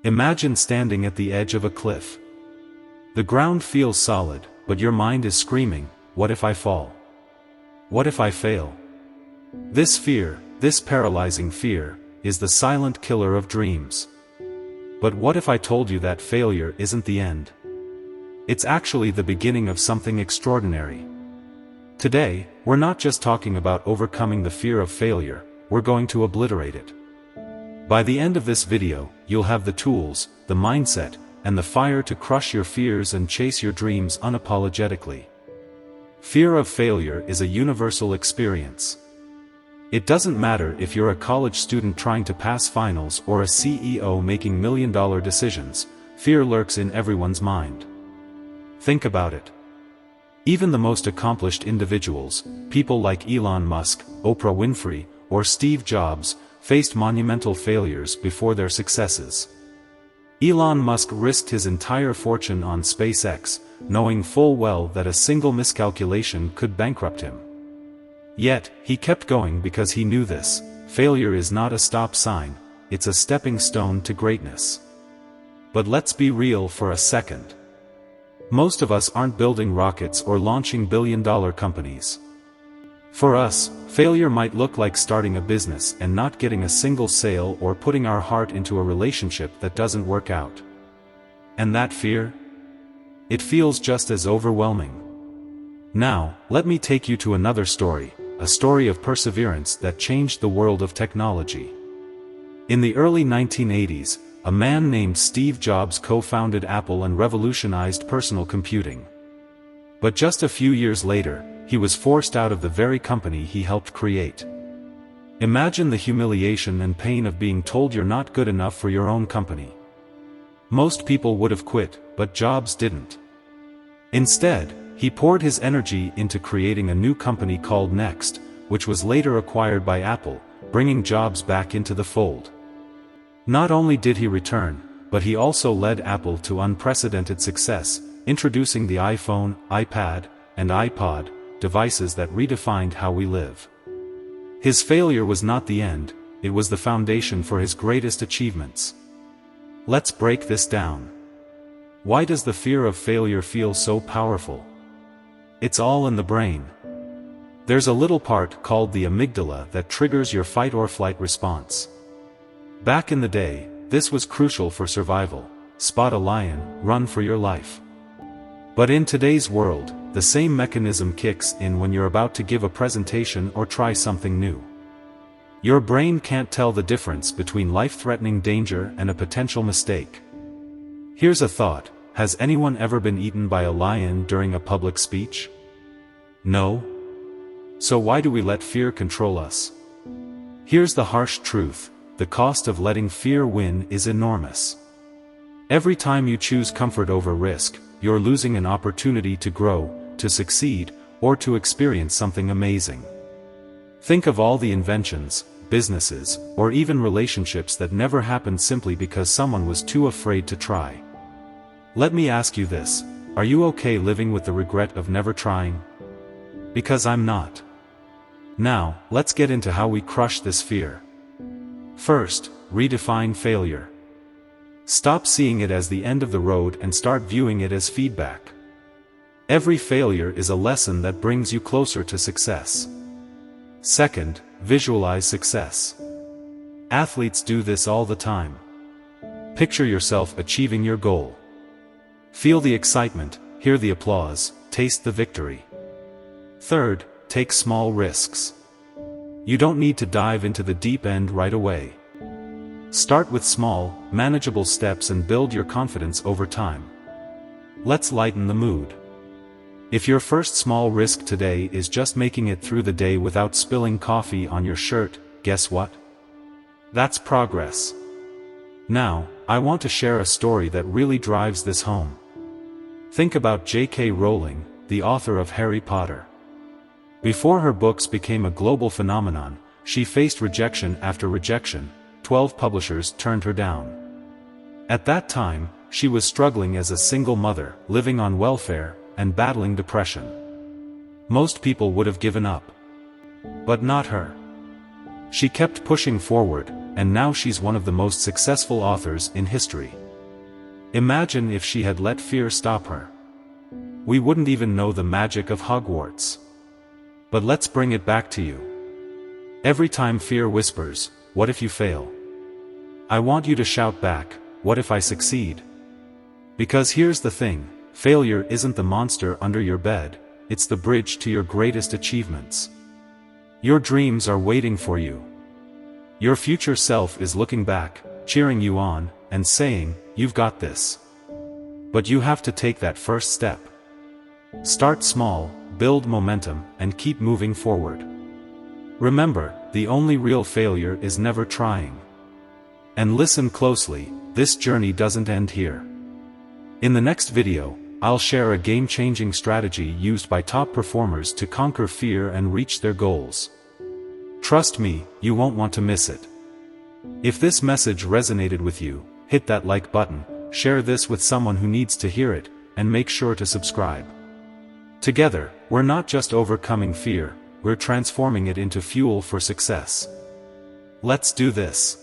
Imagine standing at the edge of a cliff. The ground feels solid, but your mind is screaming, what if I fall? What if I fail? This fear, this paralyzing fear, is the silent killer of dreams. But what if I told you that failure isn't the end? It's actually the beginning of something extraordinary. Today, we're not just talking about overcoming the fear of failure, we're going to obliterate it. By the end of this video, you'll have the tools, the mindset, and the fire to crush your fears and chase your dreams unapologetically. Fear of failure is a universal experience. It doesn't matter if you're a college student trying to pass finals or a CEO making million-dollar decisions, fear lurks in everyone's mind. Think about it. Even the most accomplished individuals, people like Elon Musk, Oprah Winfrey, or Steve Jobs, faced monumental failures before their successes. Elon Musk risked his entire fortune on SpaceX, knowing full well that a single miscalculation could bankrupt him. Yet, he kept going because he knew this: failure is not a stop sign, it's a stepping stone to greatness. But let's be real for a second. Most of us aren't building rockets or launching billion-dollar companies. For us, failure might look like starting a business and not getting a single sale, or putting our heart into a relationship that doesn't work out. And that fear? It feels just as overwhelming. Now, let me take you to another story, a story of perseverance that changed the world of technology. In the early 1980s, a man named Steve Jobs co-founded Apple and revolutionized personal computing. But just a few years later, he was forced out of the very company he helped create. Imagine the humiliation and pain of being told you're not good enough for your own company. Most people would have quit, but Jobs didn't. Instead, he poured his energy into creating a new company called Next, which was later acquired by Apple, bringing Jobs back into the fold. Not only did he return, but he also led Apple to unprecedented success, introducing the iPhone, iPad, and iPod, devices that redefined how we live. His failure was not the end, it was the foundation for his greatest achievements. Let's break this down. Why does the fear of failure feel so powerful? It's all in the brain. There's a little part called the amygdala that triggers your fight or flight response. Back in the day, this was crucial for survival. Spot a lion, run for your life. But in today's world, the same mechanism kicks in when you're about to give a presentation or try something new. Your brain can't tell the difference between life-threatening danger and a potential mistake. Here's a thought: has anyone ever been eaten by a lion during a public speech? No? So why do we let fear control us? Here's the harsh truth: the cost of letting fear win is enormous. Every time you choose comfort over risk, you're losing an opportunity to grow, to succeed, or to experience something amazing. Think of all the inventions, businesses, or even relationships that never happened simply because someone was too afraid to try. Let me ask you this: are you okay living with the regret of never trying? Because I'm not. Now, let's get into how we crush this fear. First, redefine failure. Stop seeing it as the end of the road and start viewing it as feedback. Every failure is a lesson that brings you closer to success. Second, visualize success. Athletes do this all the time. Picture yourself achieving your goal. Feel the excitement, hear the applause, taste the victory. Third, take small risks. You don't need to dive into the deep end right away. Start with small, manageable steps and build your confidence over time. Let's lighten the mood. If your first small risk today is just making it through the day without spilling coffee on your shirt, guess what? That's progress. Now, I want to share a story that really drives this home. Think about J.K. Rowling, the author of Harry Potter. Before her books became a global phenomenon, she faced rejection after rejection. 12 publishers turned her down. At that time, she was struggling as a single mother, living on welfare, and battling depression. Most people would have given up. But not her. She kept pushing forward, and now she's one of the most successful authors in history. Imagine if she had let fear stop her. We wouldn't even know the magic of Hogwarts. But let's bring it back to you. Every time fear whispers, "What if you fail?" I want you to shout back, "What if I succeed?" Because here's the thing, failure isn't the monster under your bed, it's the bridge to your greatest achievements. Your dreams are waiting for you. Your future self is looking back, cheering you on, and saying, "You've got this." But you have to take that first step. Start small, build momentum, and keep moving forward. Remember, the only real failure is never trying. And listen closely, this journey doesn't end here. In the next video, I'll share a game-changing strategy used by top performers to conquer fear and reach their goals. Trust me, you won't want to miss it. If this message resonated with you, hit that like button, share this with someone who needs to hear it, and make sure to subscribe. Together, we're not just overcoming fear, we're transforming it into fuel for success. Let's do this.